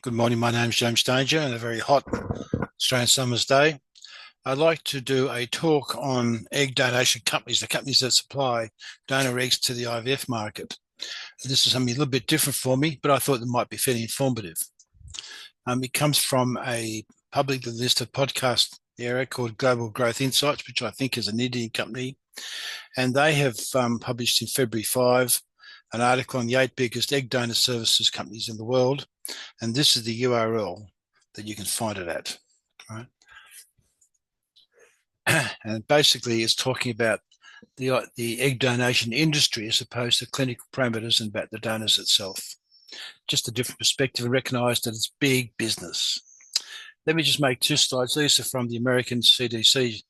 Good morning. My name's James Danger, and a very hot Australian summer's day. I'd like to do a talk on egg donation companies, the companies that supply donor eggs to the IVF market. This is something a little bit different for me, but I thought it might be fairly informative. It comes from a publicly listed podcast area called Global Growth Insights, which I think is an Indian company. And they have published in February 5 an article on the 8 biggest egg donor services companies in the world. And this is the URL that you can find it at, right? And basically it's talking about the egg donation industry as opposed to clinical parameters and about the donors itself. Just a different perspective, and recognize that it's big business. Let me just make 2 slides. These are from the American CDC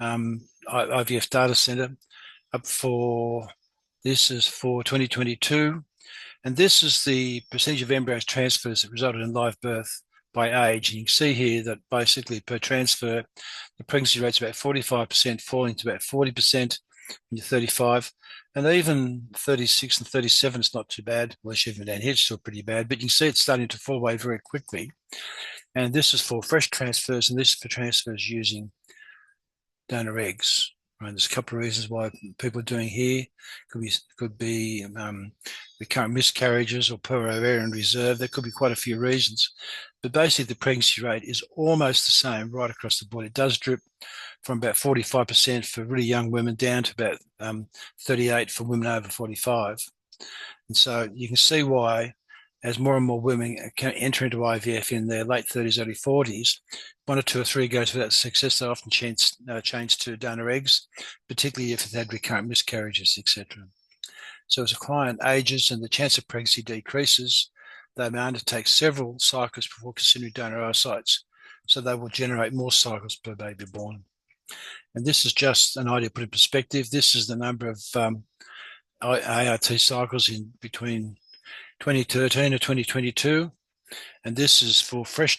IVF data center. This is for 2022. And this is the percentage of embryos transfers that resulted in live birth by age. And you can see here that basically per transfer, the pregnancy rate's about 45%, falling to about 40% when you're 35. And even 36 and 37 is not too bad. Unless you've been down here, it's still pretty bad. But you can see it's starting to fall away very quickly. And this is for fresh transfers, and this is for transfers using donor eggs. Right, there's a couple of reasons why people are doing here. Could be recurrent miscarriages or poor ovarian reserve. There could be quite a few reasons, but basically the pregnancy rate is almost the same right across the board. It does drip from about 45% for really young women down to about 38 for women over 45. And so you can see why, as more and more women can enter into IVF in their late 30s, early 40s, 1 or 2 or 3 goes without success. They often change to donor eggs, particularly if they've had recurrent miscarriages, etc. So as a client ages and the chance of pregnancy decreases, they may undertake several cycles before considering donor oocytes. So they will generate more cycles per baby born. And this is just an idea to put in perspective. This is the number of ART cycles in between 2013 to 2022, and this is for fresh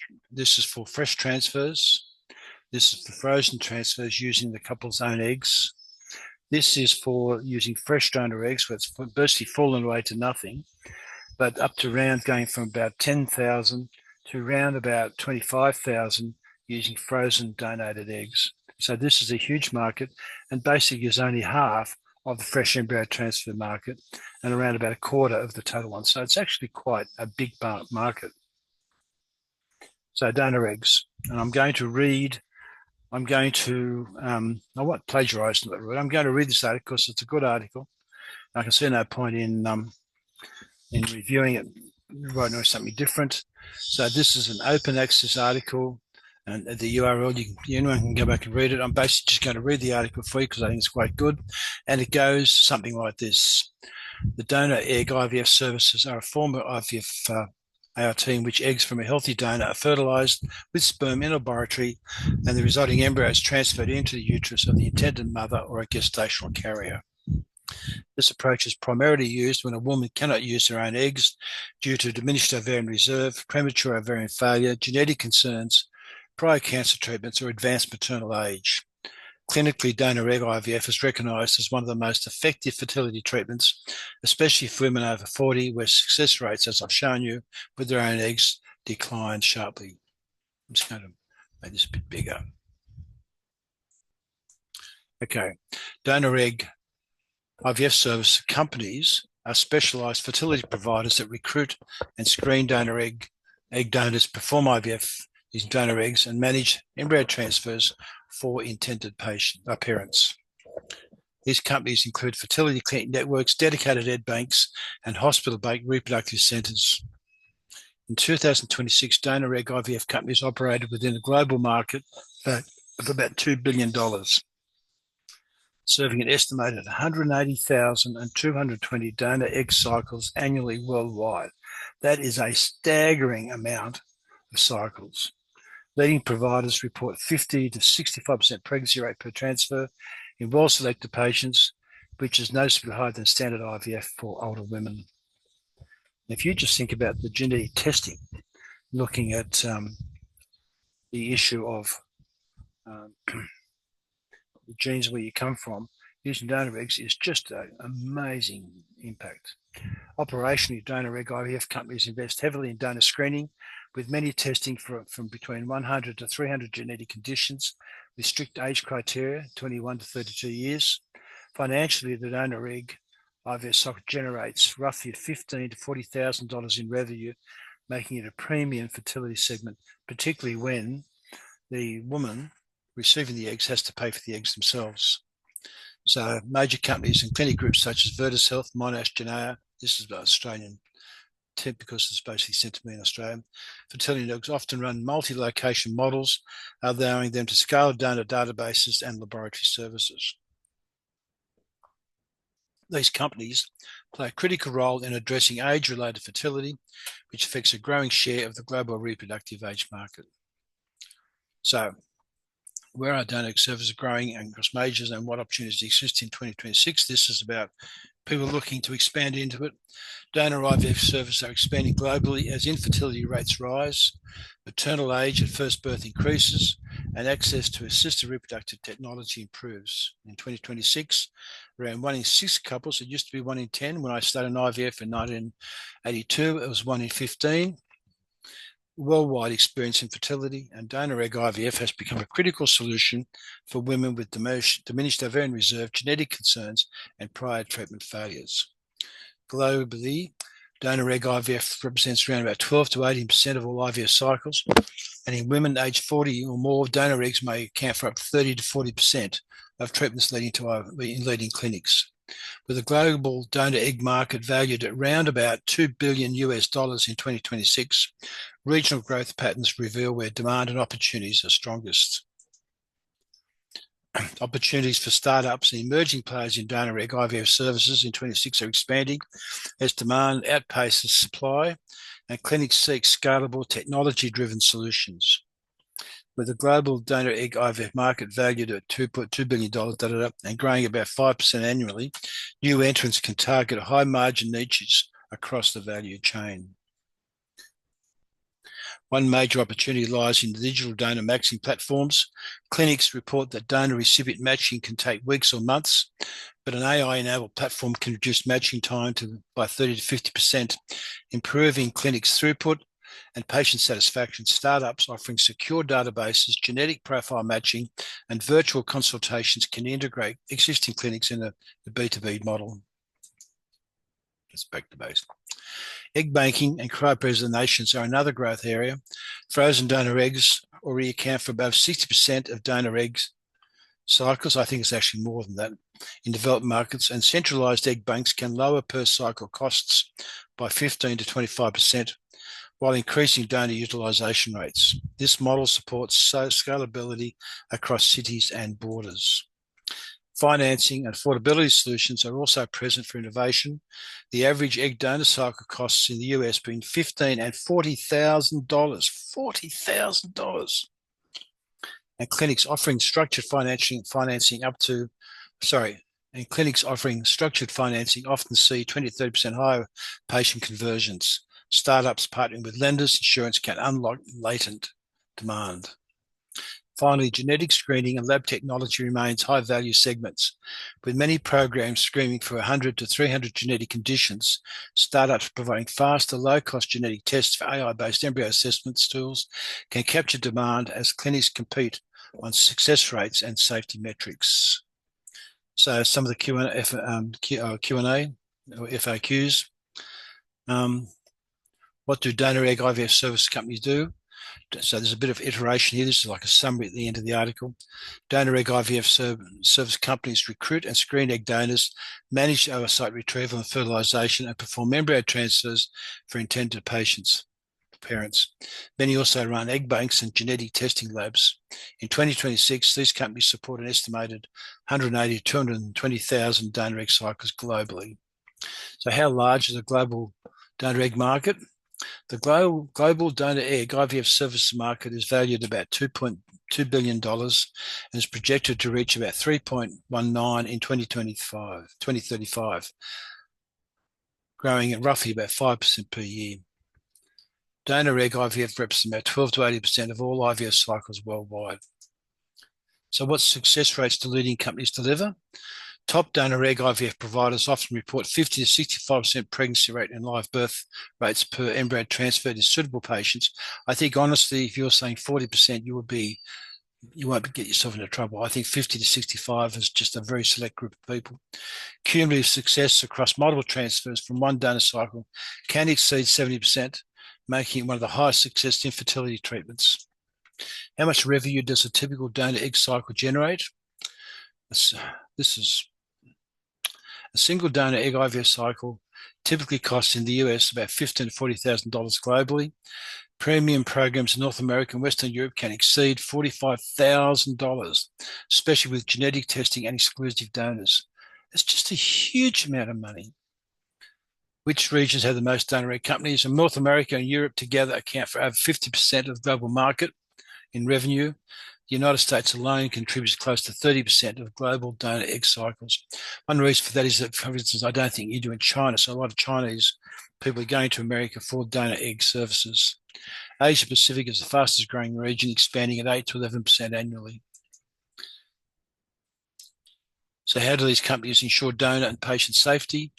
transfers. This is for frozen transfers using the couple's own eggs. This is for using fresh donor eggs, where it's basically fallen away to nothing, but up to around going from about 10,000 to around about 25,000 using frozen donated eggs. So this is a huge market, and basically is only half of the fresh embryo transfer market and around about a quarter of the total one. So it's actually quite a big market. So donor eggs, and I'm going to read, I won't plagiarize that word. I'm going to read this article because it's a good article. I can see no point in reviewing it, writing something different. So this is an open access article, and the URL, anyone can go back and read it. I'm basically just going to read the article for you because I think it's quite good. And it goes something like this. The donor egg IVF services are a form of IVF ART in which eggs from a healthy donor are fertilized with sperm in a laboratory, and the resulting embryo is transferred into the uterus of the intended mother or a gestational carrier. This approach is primarily used when a woman cannot use her own eggs due to diminished ovarian reserve, premature ovarian failure, genetic concerns, prior cancer treatments, or advanced maternal age. Clinically, donor egg IVF is recognised as one of the most effective fertility treatments, especially for women over 40, where success rates, as I've shown you, with their own eggs decline sharply. I'm just going to make this a bit bigger. Okay, donor egg IVF service companies are specialised fertility providers that recruit and screen donor egg donors, perform IVF using donor eggs, and manage embryo transfers for intended parents. These companies include fertility clinic networks, dedicated egg banks, and hospital-based reproductive centres. In 2026, donor egg IVF companies operated within a global market of about $2 billion, serving an estimated 180,220 donor egg cycles annually worldwide. That is a staggering amount of cycles. Leading providers report 50 to 65% pregnancy rate per transfer in well-selected patients, which is noticeably higher than standard IVF for older women. If you just think about the genetic testing, looking at the issue of the genes where you come from, using donor eggs is just an amazing impact. Operationally, donor egg IVF companies invest heavily in donor screening, with many testing from between 100 to 300 genetic conditions with strict age criteria, 21 to 32 years. Financially, the donor egg IVF cycle generates roughly $15,000 to $40,000 in revenue, making it a premium fertility segment, particularly when the woman receiving the eggs has to pay for the eggs themselves. So major companies and clinic groups such as Virtus Health, Monash, Genea, this is Australian tip because it's basically sent to me in Australia. Fertility networks often run multi-location models, allowing them to scale donor databases and laboratory services. These companies play a critical role in addressing age-related fertility, which affects a growing share of the global reproductive age market. So, where are donor egg services growing across majors and what opportunities exist in 2026? This is about people looking to expand into it. Donor IVF services are expanding globally as infertility rates rise, maternal age at first birth increases, and access to assisted reproductive technology improves. In 2026, around 1 in 6 couples, it used to be 1 in 10 when I started IVF in 1982, it was 1 in 15. Worldwide experience infertility, and donor egg IVF has become a critical solution for women with diminished ovarian reserve, genetic concerns, and prior treatment failures. Globally, donor egg IVF represents around about 12 to 18% of all IVF cycles, and in women aged 40 or more, donor eggs may account for up to 30 to 40% of treatments leading clinics. With a global donor egg market valued at around about $2 billion in 2026, regional growth patterns reveal where demand and opportunities are strongest. Opportunities for startups and emerging players in donor egg IVF services in 2026 are expanding as demand outpaces supply and clinics seek scalable, technology-driven solutions. With the global donor egg IVF market valued at $2.2 billion and growing about 5% annually, new entrants can target high-margin niches across the value chain. One major opportunity lies in the digital donor matching platforms. Clinics report that donor recipient matching can take weeks or months, but an AI-enabled platform can reduce matching time by 30 to 50%, improving clinics' throughput and patient satisfaction. Startups offering secure databases, genetic profile matching, and virtual consultations can integrate existing clinics in the B2B model. Let's back to base. Egg banking and cryopreservations are another growth area. Frozen donor eggs already account for above 60% of donor eggs cycles. I think it's actually more than that in developed markets, and centralized egg banks can lower per cycle costs by 15 to 25%. While increasing donor utilization rates. This model supports scalability across cities and borders. Financing and affordability solutions are also present for innovation. The average egg donor cycle costs in the US between $15,000 and $40,000. $40,000. And clinics offering structured financing often see 20 to 30% higher patient conversions. Startups partnering with lenders, insurance can unlock latent demand. Finally, genetic screening and lab technology remains high-value segments. With many programs screening for 100 to 300 genetic conditions, startups providing faster, low-cost genetic tests for AI-based embryo assessment tools can capture demand as clinics compete on success rates and safety metrics. So some of the Q&A or FAQs. What do donor egg IVF service companies do? So there's a bit of iteration here. This is like a summary at the end of the article. Donor egg IVF service companies recruit and screen egg donors, manage oocyte retrieval and fertilization, and perform embryo transfers for intended parents. Many also run egg banks and genetic testing labs. In 2026, these companies support an estimated 180 to 220,000 donor egg cycles globally. So how large is the global donor egg market? The global donor egg IVF services market is valued at about $2.2 billion and is projected to reach about 3.19 in 2035, growing at roughly about 5% per year. Donor egg IVF represents about 12 to 80% of all IVF cycles worldwide. So what success rates do leading companies deliver? Top donor egg IVF providers often report 50 to 65% pregnancy rate and live birth rates per embryo transferred to suitable patients. I think honestly, if you're saying 40%, you won't get yourself into trouble. I think 50 to 65 is just a very select group of people. Cumulative success across multiple transfers from one donor cycle can exceed 70%, making it one of the highest success infertility treatments. How much revenue does a typical donor egg cycle generate? This is a single donor egg IVF cycle typically costs in the US about $15,000 to $40,000 globally. Premium programs in North America and Western Europe can exceed $45,000, especially with genetic testing and exclusive donors. It's just a huge amount of money. Which regions have the most donor egg companies? And North America and Europe together account for over 50% of the global market in revenue. The United States alone contributes close to 30% of global donor egg cycles. One reason for that is that, for instance, I don't think you do in China. So a lot of Chinese people are going to America for donor egg services. Asia Pacific is the fastest growing region, expanding at 8 to 11% annually. So how do these companies ensure donor and patient safety?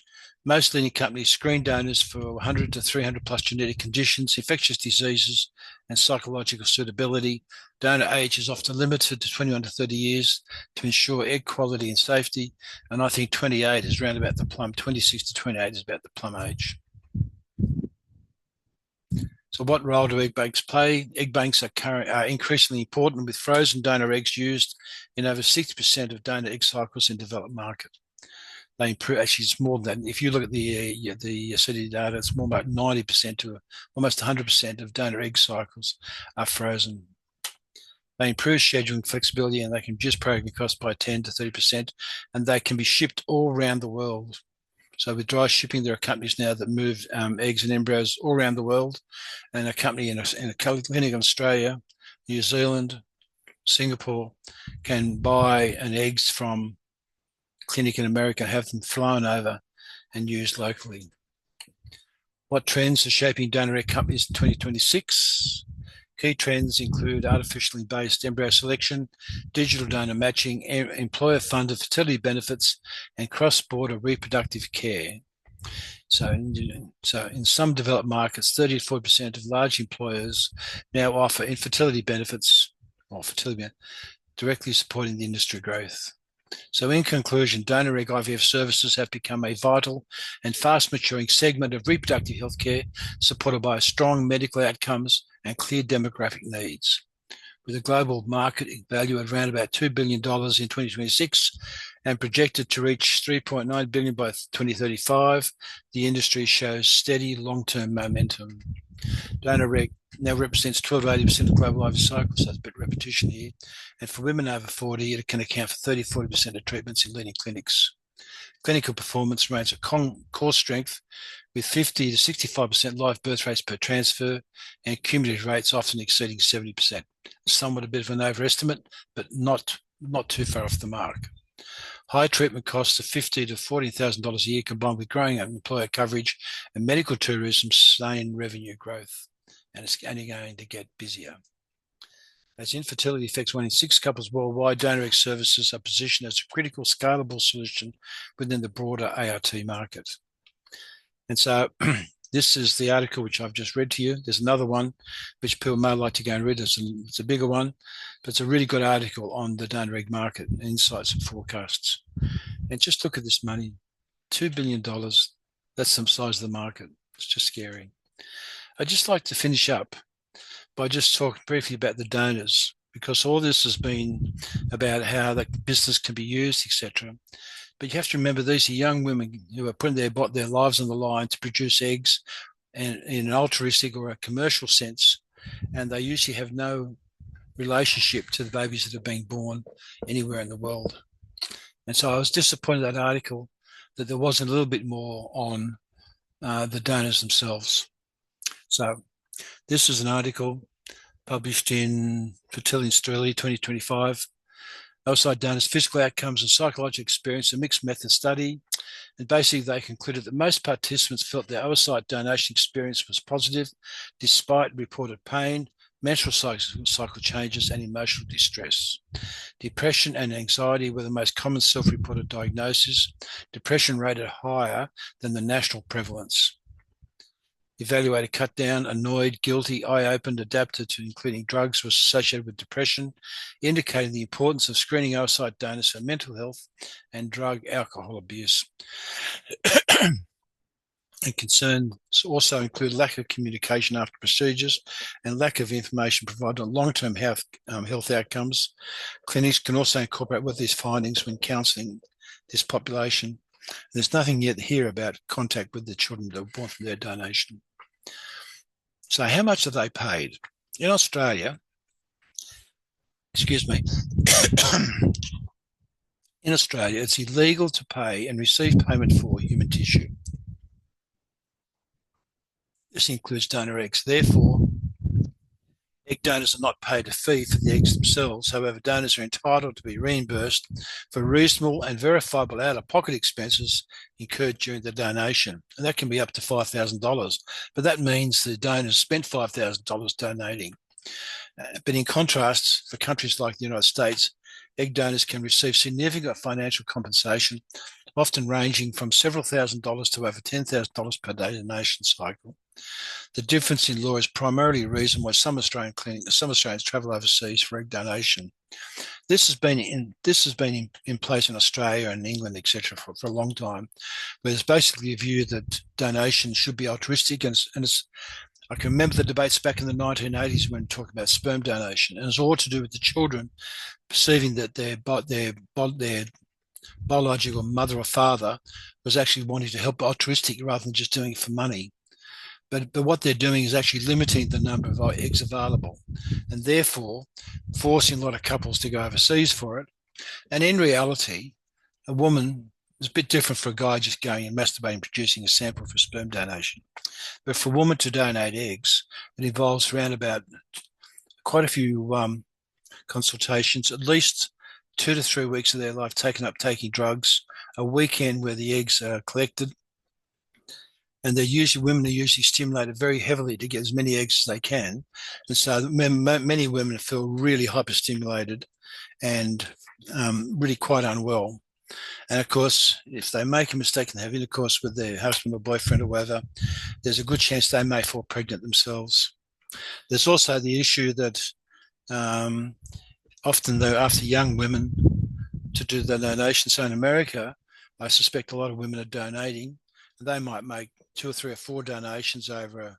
Most leading companies screen donors for 100 to 300 plus genetic conditions, infectious diseases, and psychological suitability. Donor age is often limited to 21 to 30 years to ensure egg quality and safety. And I think 28 is around about the plum. 26 to 28 is about the plum age. So what role do egg banks play? Egg banks are increasingly important, with frozen donor eggs used in over 60% of donor egg cycles in developed markets. They improve, actually it's more than that. If you look at the city data, it's more about 90% to almost 100% of donor egg cycles are frozen. They improve scheduling flexibility, and they can reduce program costs by 10 to 30%, and they can be shipped all around the world. So with dry shipping, there are companies now that move eggs and embryos all around the world, and a company in a clinic in Australia, New Zealand, Singapore can buy an eggs from clinic in America, have them flown over and used locally. What trends are shaping donor egg companies in 2026? Key trends include artificially based embryo selection, digital donor matching, employer-funded fertility benefits, and cross-border reproductive care. So in some developed markets, 30 to 40% of large employers now offer infertility benefits or fertility directly supporting the industry growth. So in conclusion, donor egg IVF services have become a vital and fast maturing segment of reproductive healthcare, supported by strong medical outcomes and clear demographic needs. With a global market value at around about $2 billion in 2026 and projected to reach $3.9 billion by 2035, the industry shows steady long-term momentum. Donor egg now represents 12 to 80% of global IVF cycles, so that's a bit of repetition here. And for women over 40, it can account for 30 to 40% of treatments in leading clinics. Clinical performance remains a core strength, with 50 to 65% live birth rates per transfer and cumulative rates often exceeding 70%. Somewhat a bit of an overestimate, but not too far off the mark. High treatment costs of $50,000 to $40,000 a year, combined with growing employer coverage and medical tourism, sustain revenue growth, and it's only going to get busier. As infertility affects 1 in 6 couples worldwide, donor egg services are positioned as a critical, scalable solution within the broader ART market. And so this is the article which I've just read to you. There's another one which people may like to go and read. It's a bigger one, but it's a really good article on the donor egg market, insights and forecasts. And just look at this money, $2 billion. That's the size of the market. It's just scary. I'd just like to finish up by just talking briefly about the donors, because all this has been about how the business can be used, etc. But you have to remember, these are young women who are putting their lives on the line to produce eggs, and in an altruistic or a commercial sense, and they usually have no relationship to the babies that are being born anywhere in the world. And so I was disappointed in that article that there wasn't a little bit more on the donors themselves. So this is an article published in Fertility in Australia 2025. Outside donors' physical outcomes and psychological experience, a mixed method study. And basically they concluded that most participants felt their oocyte donation experience was positive, despite reported pain, menstrual cycle changes, and emotional distress. Depression and anxiety were the most common self-reported diagnoses, depression rated higher than the national prevalence. Evaluated cut down, annoyed, guilty, eye-opened, adapted to including drugs was associated with depression, indicating the importance of screening oocyte donors for mental health and drug alcohol abuse. And concerns also include lack of communication after procedures and lack of information provided on long-term health outcomes. Clinics can also incorporate with these findings when counselling this population. There's nothing yet here about contact with the children that were born from their donation. So how much are they paid? In Australia, excuse me, in Australia, it's illegal to pay and receive payment for human tissue. This includes donor eggs. Therefore, egg donors are not paid a fee for the eggs themselves. However, donors are entitled to be reimbursed for reasonable and verifiable out-of-pocket expenses incurred during the donation. And that can be up to $5,000. But that means the donors spent $5,000 donating. But in contrast, for countries like the United States, egg donors can receive significant financial compensation, often ranging from several $1,000s to over $10,000 per donation cycle. The difference in law is primarily a reason why some Australians travel overseas for egg donation. This has been in place in Australia and England, etc., for a long time, where there's basically a view that donation should be altruistic, and I can remember the debates back in the 1980s when talking about sperm donation, and it's all to do with the children perceiving that their biological mother or father was actually wanting to help altruistic rather than just doing it for money. But what they're doing is actually limiting the number of eggs available, and therefore forcing a lot of couples to go overseas for it. And in reality, a woman is a bit different for a guy just going and masturbating, producing a sample for sperm donation. But for a woman to donate eggs, it involves around about quite a few consultations, at least 2 to 3 weeks of their life taking drugs, a weekend where the eggs are collected. And women are usually stimulated very heavily to get as many eggs as they can. And so many women feel really hyperstimulated and really quite unwell. And of course, if they make a mistake and have intercourse with their husband or boyfriend or whatever, there's a good chance they may fall pregnant themselves. There's also the issue that often they're after young women to do the donation. So in America, I suspect a lot of women are donating. They might make 2 or 3 or 4 donations over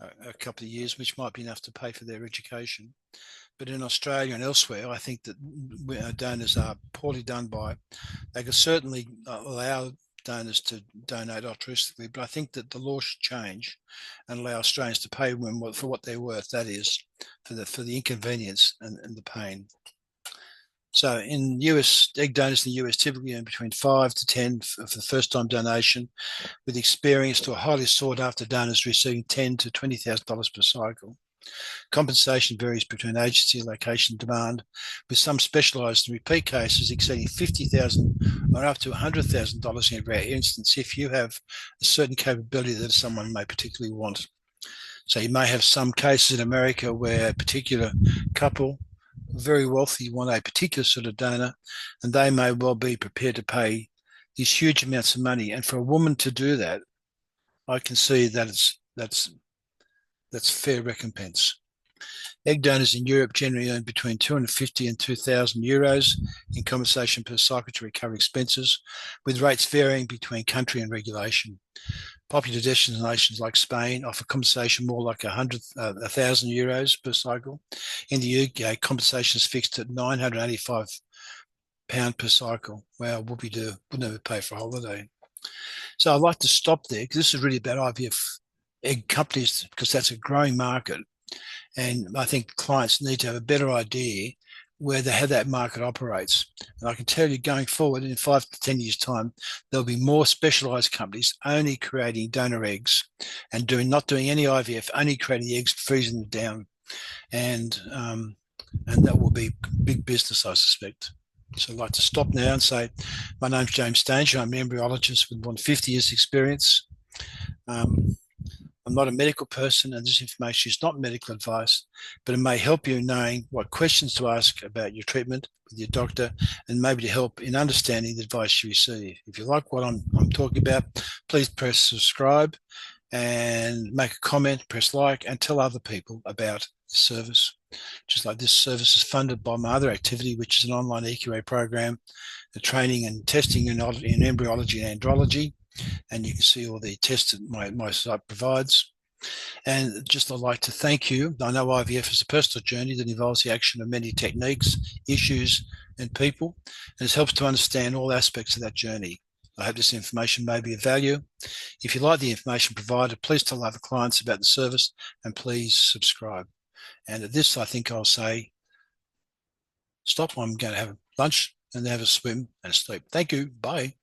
a couple of years, which might be enough to pay for their education. But in Australia and elsewhere, I think that donors are poorly done by. They could certainly allow donors to donate altruistically, but I think that the law should change and allow Australians to pay women for what they're worth. That is, for the inconvenience and the pain. So in US, egg donors in the US typically earn between 5 to 10 for the first-time donation, with experience to a highly sought-after donors receiving $10,000 to $20,000 per cycle. Compensation varies between agency, location, demand, with some specialised and repeat cases exceeding $50,000 or up to $100,000 in a rare instance if you have a certain capability that someone may particularly want. So you may have some cases in America where a particular couple, very wealthy, want a particular sort of donor, and they may well be prepared to pay these huge amounts of money. And for a woman to do that, I can see that that's fair recompense. Egg donors in Europe generally earn between 250 and 2,000 euros in compensation per cycle to recover expenses, with rates varying between country and regulation. Popular destinations like Spain offer compensation more like 1,000 euros per cycle. In the UK, compensation is fixed at £985 per cycle. Wow, whoopie-doo, would never pay for a holiday. So I'd like to stop there because this is really about IVF egg companies, because that's a growing market. And I think clients need to have a better idea how that market operates. And I can tell you going forward in 5 to 10 years' time, there'll be more specialised companies only creating donor eggs and not doing any IVF, only creating the eggs, freezing them down. And that will be big business, I suspect. So I'd like to stop now and say, my name's James Stanger. I'm an embryologist with more than 50 years experience. I'm I'm not a medical person, and this information is not medical advice, but it may help you knowing what questions to ask about your treatment with your doctor, and maybe to help in understanding the advice you receive. If you like what I'm talking about, please press subscribe and make a comment, press like, and tell other people about the service. Just like this service is funded by my other activity, which is an online EQA program, the training and testing in embryology and andrology. And you can see all the tests that my site provides. And just I'd like to thank you. I know IVF is a personal journey that involves the action of many techniques, issues, and people, and it helps to understand all aspects of that journey. I hope this information may be of value. If you like the information provided, please tell other clients about the service and please subscribe. And at this, I think I'll say, stop. I'm going to have lunch and have a swim and sleep. Thank you. Bye.